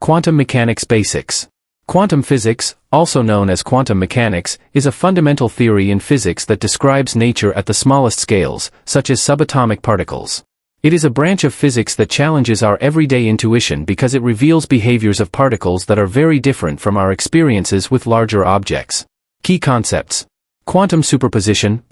Quantum mechanics basics. Quantum physics, also known as quantum mechanics, is a fundamental theory in physics that describes nature at the smallest scales, such as subatomic particles. It is a branch of physics that challenges our everyday intuition because it reveals behaviors of particles that are very different from our experiences with larger objects. Key concepts. Quantum superposition, \.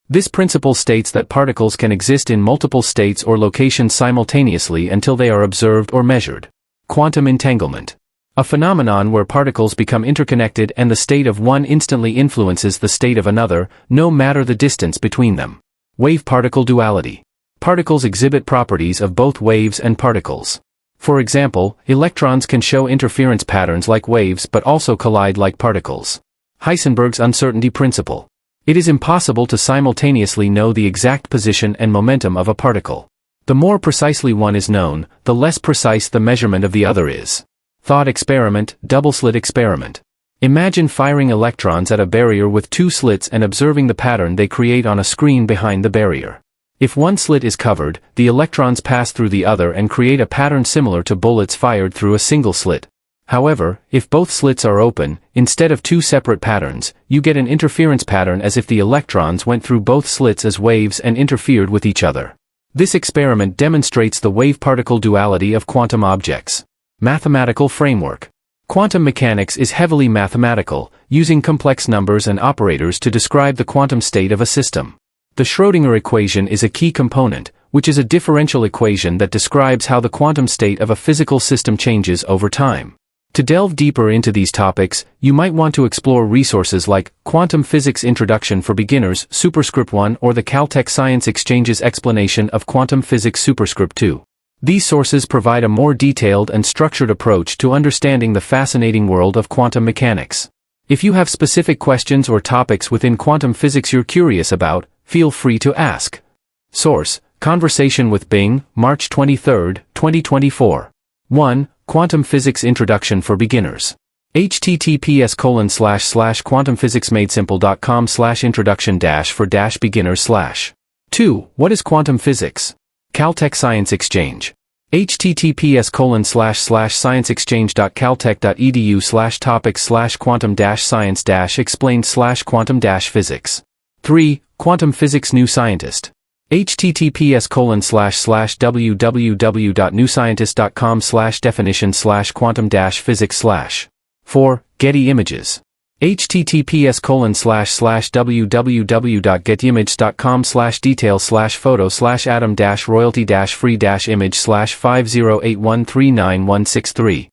This principle states that particles can exist in multiple states or locations simultaneously until they are observed or measured. Quantum entanglement. A phenomenon where particles become interconnected and the state of one instantly influences the state of another, no matter the distance between them. Wave-particle duality. Particles exhibit properties of both waves and particles. For example, electrons can show interference patterns like waves but also collide like particles. Heisenberg's uncertainty principle. It is impossible to simultaneously know the exact position and momentum of a particle. The more precisely one is known, the less precise the measurement of the other is. Thought experiment, double-slit experiment. Imagine firing electrons at a barrier with two slits and observing the pattern they create on a screen behind the barrier. If one slit is covered, the electrons pass through the other and create a pattern similar to bullets fired through a single slit. However, if both slits are open, instead of two separate patterns, you get an interference pattern as if the electrons went through both slits as waves and interfered with each other. This experiment demonstrates the wave-particle duality of quantum objects. Mathematical framework. Quantum mechanics is heavily mathematical, using complex numbers and operators to describe the quantum state of a system. The Schrödinger equation is a key component, which is a differential equation that describes how the quantum state of a physical system changes over time. To delve deeper into these topics, you might want to explore resources like Quantum Physics Introduction for Beginners, Superscript 1, or the Caltech Science Exchange's explanation of Quantum Physics Superscript 2. These sources provide a more detailed and structured approach to understanding the fascinating world of quantum mechanics. If you have specific questions or topics within quantum physics you're curious about, feel free to ask. Source: Conversation with Bing, March 23, 2024. 1. Quantum Physics Introduction for Beginners. https://quantumphysicsmadesimple.com/introduction-for-beginners/. 2. What is quantum physics? Caltech Science Exchange. https://scienceexchange.caltech.edu/topics/quantum-science-explained/quantum-physics. 3. Quantum Physics New Scientist. https://www.newscientist.com/definition/quantum-physics/. 4. Getty Images. https://www.gettyimages.com/details/photo/atom-royalty-free-image/5081391163.